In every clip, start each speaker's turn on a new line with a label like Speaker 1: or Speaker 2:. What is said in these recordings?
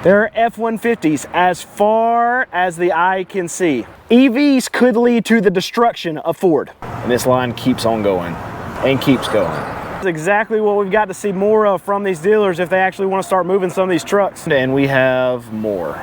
Speaker 1: There are F-150s as far as the eye can see. EVs could lead to the destruction of Ford. And this line keeps on going and keeps going. That's exactly what we've got to see more of from these dealers if they actually want to start moving some of these trucks. And we have more.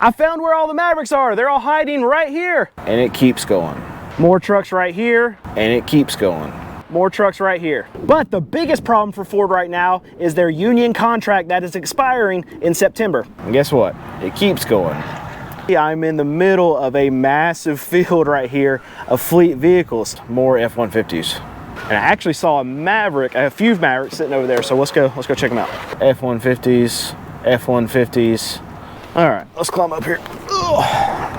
Speaker 1: I found where all the Mavericks are. They're all hiding right here. And it keeps going. More trucks right here. And it keeps going. More trucks right here. But the biggest problem for Ford right now is their union contract that is expiring in September. And guess what? It keeps going. I'm in the middle of a massive field right here of fleet vehicles. More F-150s. And I actually saw a Maverick, a few Mavericks sitting over there. So let's go check them out. F-150s, F-150s. All right, let's climb up here. Ugh.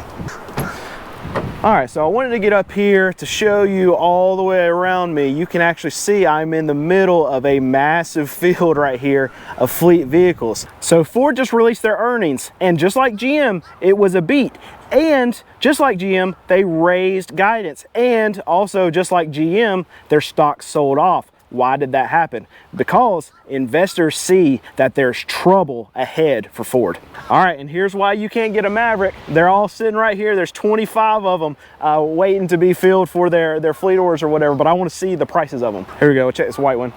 Speaker 1: All right, so I wanted to get up here to show you all the way around me. You can actually see I'm in the middle of a massive field right here of fleet vehicles. So Ford just released their earnings, and just like GM, it was a beat. And just like GM, they raised guidance. And also just like GM, their stocks sold off. Why did that happen? Because investors see that there's trouble ahead for Ford. All right, and here's why you can't get a Maverick. They're all sitting right here. There's 25 of them waiting to be filled for their fleet orders or whatever, but I want to see the prices of them. Here we go, check this white one.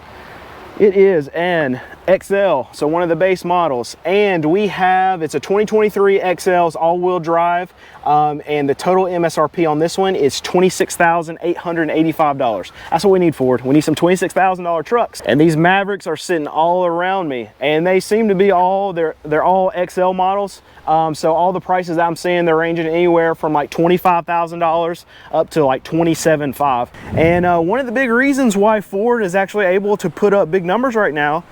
Speaker 1: It is an XL, so one of the base models, and we have, it's a 2023 XL's all-wheel drive, and the total MSRP on this one is $26,885. That's what we need, Ford. We need some $26,000 trucks, and these Mavericks are sitting all around me, and they seem to be all, they're all XL models, so all the prices I'm seeing, they're ranging anywhere from like $25,000 up to like $27,500. And one of the big reasons why Ford is actually able to put up big numbers right now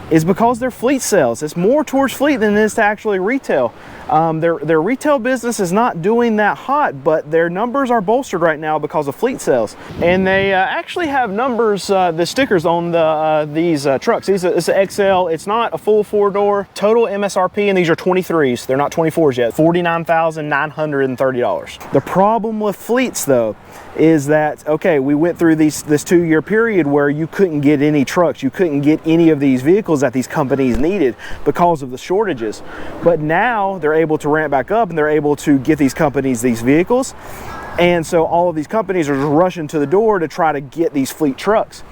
Speaker 1: is because their fleet sales. It's more towards fleet than it is to actually retail. Their retail business is not doing that hot, but their numbers are bolstered right now because of fleet sales. And they actually have numbers, the stickers on these trucks. It's an XL, it's not a full four-door. Total MSRP, and these are 23s, they're not 24s yet, $49,930. The problem with fleets though, is that, okay, we went through this 2-year period where you couldn't get any trucks, you couldn't get any of these vehicles that these companies needed because of the shortages. But now they're able to ramp back up and they're able to get these companies these vehicles. And so all of these companies are just rushing to the door to try to get these fleet trucks.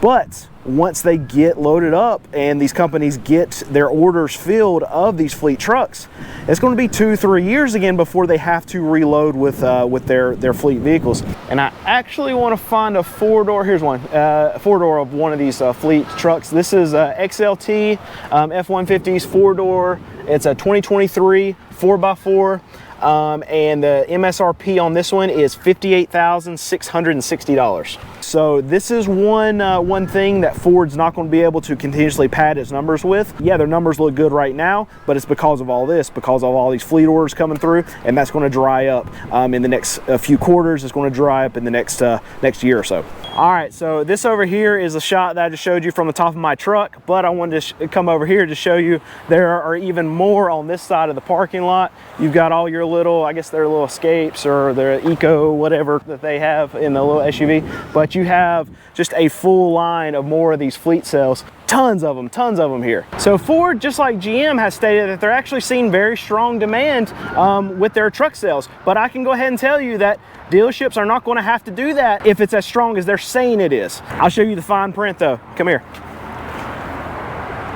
Speaker 1: But once they get loaded up and these companies get their orders filled of these fleet trucks, it's going to be 2-3 years again before they have to reload with their fleet vehicles. And I actually want to find a four-door. Here's one, a four-door of one of these fleet trucks. This is XLT F-150s four-door. It's a 2023 4x4. And the MSRP on this one is $58,660. So this is one thing that Ford's not going to be able to continuously pad its numbers with. Yeah, their numbers look good right now, but it's because of all this, because of all these fleet orders coming through, and that's going to dry up in the next few quarters. It's going to dry up in the next year or so. All right, so this over here is a shot that I just showed you from the top of my truck, but I wanted to come over here to show you there are even more on this side of the parking lot. You've got all your little, I guess they're little Escapes or their Eco, whatever that they have in the little SUV, but you have just a full line of more of these fleet sales. Tons of them here. So Ford, just like GM, has stated that they're actually seeing very strong demand with their truck sales. But I can go ahead and tell you that dealerships are not going to have to do that if it's as strong as they're saying it is. I'll show you the fine print though. Come here.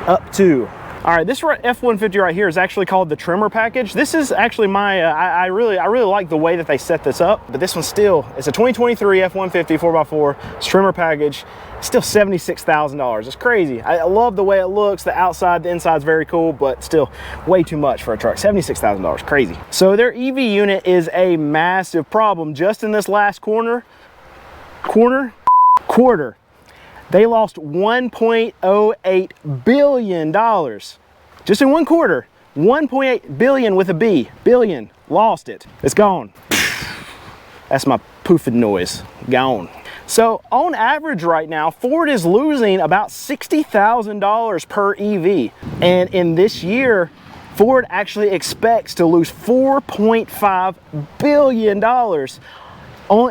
Speaker 1: Up to. All right, this F-150 right here is actually called the trimmer package. This is actually my, I really like the way that they set this up, but this one still, it's a 2023 F-150 4x4, it's trimmer package, still $76,000. It's crazy. I love the way it looks. The outside, the inside's very cool, but still way too much for a truck. $76,000, crazy. So their EV unit is a massive problem. Just in this last quarter, they lost $1.08 billion. Just in one quarter, 1.8 billion with a B, billion, lost it. It's gone. That's my poofing noise, gone. So on average right now, Ford is losing about $60,000 per EV. And in this year, Ford actually expects to lose $4.5 billion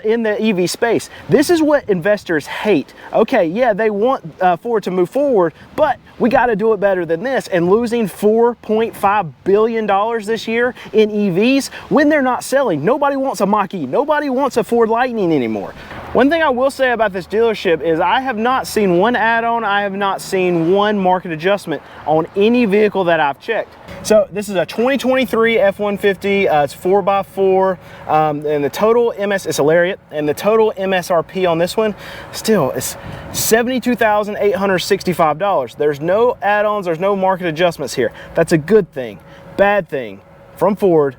Speaker 1: in the EV space. This is what investors hate. Okay, yeah, they want Ford to move forward, but we got to do it better than this. And losing $4.5 billion this year in EVs when they're not selling. Nobody wants a Mach-E. Nobody wants a Ford Lightning anymore. One thing I will say about this dealership is I have not seen one add-on, I have not seen one market adjustment on any vehicle that I've checked. So this is a 2023 F-150, it's 4x4, and the total it's a Lariat, and the total MSRP on this one, still, it's $72,865. There's no add-ons, there's no market adjustments here. That's a good thing. Bad thing, from Ford,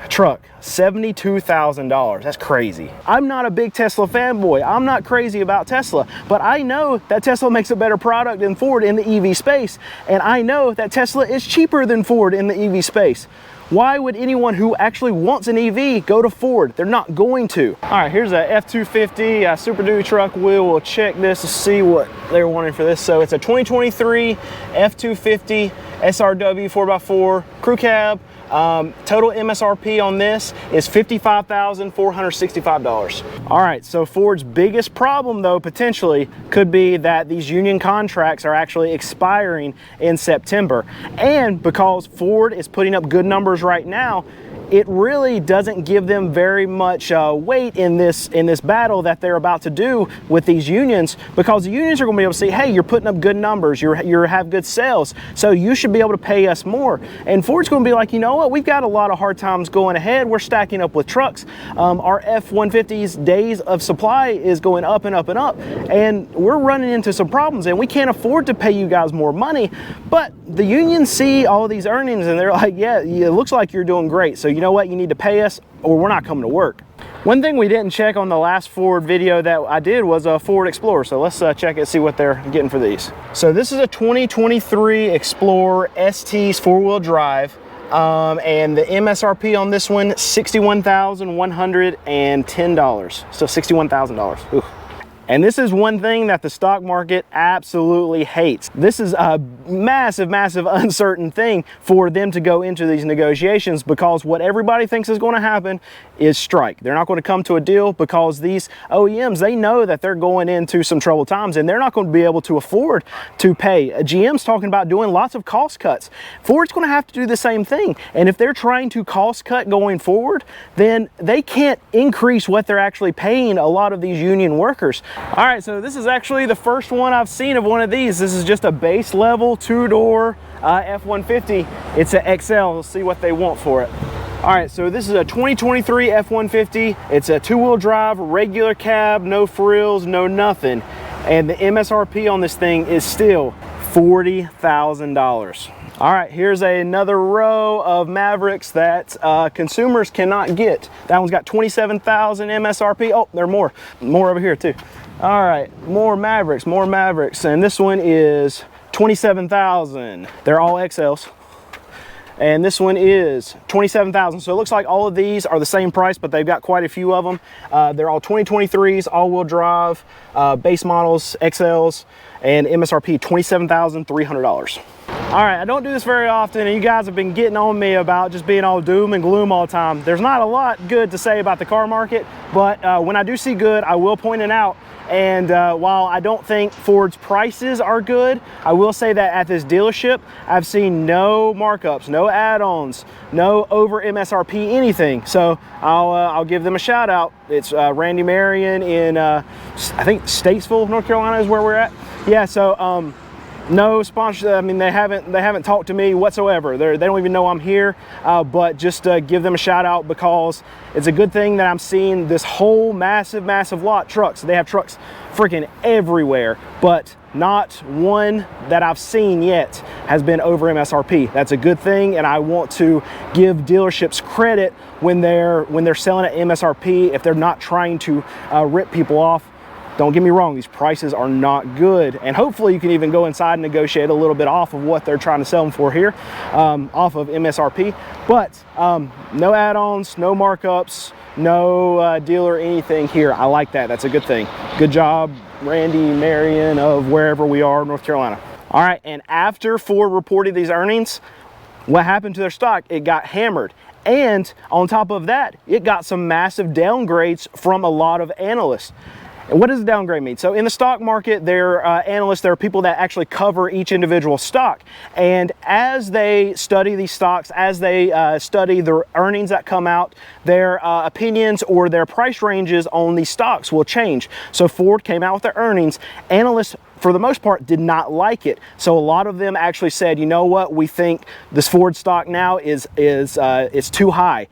Speaker 1: truck, $72,000. That's crazy. I'm not a big Tesla fanboy. I'm not crazy about Tesla, but I know that Tesla makes a better product than Ford in the EV space, and I know that Tesla is cheaper than Ford in the EV space. Why would anyone who actually wants an EV go to Ford? They're not going to. All right, here's a F-250 Super Duty truck. We will check this to see what they're wanting for this. So it's a 2023 F-250 SRW 4x4 crew cab. Total MSRP on this is $55,465. All right, so Ford's biggest problem though potentially could be that these union contracts are actually expiring in September. And because Ford is putting up good numbers right now, it really doesn't give them very much weight in this battle that they're about to do with these unions, because the unions are going to be able to say, hey, you're putting up good numbers, you have good sales, so you should be able to pay us more. And Ford's going to be like, you know what, we've got a lot of hard times going ahead, we're stacking up with trucks, our F-150's days of supply is going up and up and up, and we're running into some problems and we can't afford to pay you guys more money. But the unions see all these earnings and they're like, yeah, it looks like you're doing great, so you know what, you need to pay us or we're not coming to work. One thing we didn't check on the last Ford video that I did was a Ford Explorer, so let's check it, see what they're getting for these. So this is a 2023 Explorer ST's four-wheel drive, and the MSRP on this one, $61,110, so $61,000. Ooh. And this is one thing that the stock market absolutely hates. This is a massive, massive uncertain thing for them to go into these negotiations, because what everybody thinks is going to happen is strike. They're not going to come to a deal because these OEMs, they know that they're going into some troubled times and they're not going to be able to afford to pay. GM's talking about doing lots of cost cuts. Ford's going to have to do the same thing. And if they're trying to cost cut going forward, then they can't increase what they're actually paying a lot of these union workers. All right, so this is actually the first one I've seen of one of these. This is just a base level two-door F-150. It's an XL. Let's see what they want for it. All right, so this is a 2023 F-150. It's a two-wheel drive, regular cab, no frills, no nothing. And the MSRP on this thing is still $40,000. All right, here's another row of Mavericks that consumers cannot get. That one's got 27,000 MSRP. Oh, there are more over here too. All right, more Mavericks. And this one is 27,000. They're all XLs. And this one is 27,000. So it looks like all of these are the same price, but they've got quite a few of them. They're all 2023s, all-wheel drive, base models, XLs, and MSRP $27,300. All right, I don't do this very often, and you guys have been getting on me about just being all doom and gloom all the time. There's not a lot good to say about the car market, but when I do see good, I will point it out. And while I don't think Ford's prices are good, I will say that at this dealership, I've seen no markups, no add-ons, no over MSRP anything. So I'll give them a shout out. It's Randy Marion in, I think Statesville, North Carolina is where we're at. Yeah, so no sponsor. I mean, they haven't talked to me whatsoever. They don't even know I'm here. But just give them a shout out, because it's a good thing that I'm seeing this whole massive lot trucks. They have trucks freaking everywhere, but not one that I've seen yet has been over MSRP. That's a good thing, and I want to give dealerships credit when they're selling at MSRP, if they're not trying to rip people off. Don't get me wrong, these prices are not good, and hopefully you can even go inside and negotiate a little bit off of what they're trying to sell them for here, off of MSRP. But no add-ons, no markups, no dealer anything here. I like that. That's a good thing. Good job, Randy Marion of wherever we are, North Carolina. All right, and after Ford reported these earnings, what happened to their stock? It got hammered. And on top of that, it got some massive downgrades from a lot of analysts. And what does a downgrade mean? So in the stock market, there are analysts, there are people that actually cover each individual stock. And as they study these stocks, as they study the earnings that come out, their opinions or their price ranges on these stocks will change. So Ford came out with their earnings. Analysts, for the most part, did not like it. So a lot of them actually said, you know what, we think this Ford stock now is too high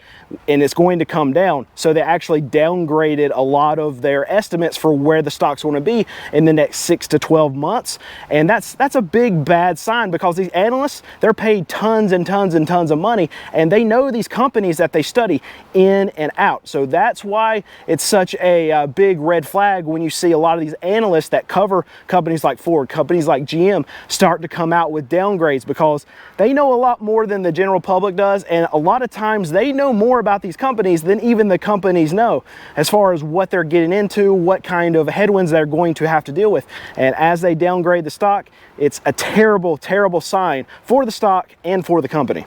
Speaker 1: and it's going to come down. So they actually downgraded a lot of their estimates for where the stock's going to be in the next 6 to 12 months. And that's a big bad sign, because these analysts, they're paid tons and tons and tons of money, and they know these companies that they study in and out. So that's why it's such a big red flag when you see a lot of these analysts that cover companies like Ford, companies like GM, start to come out with downgrades, because they know a lot more than the general public does, and a lot of times they know more about these companies than even the companies know, as far as what they're getting into, what kind of headwinds they're going to have to deal with. And as they downgrade the stock, it's a terrible, terrible sign for the stock and for the company.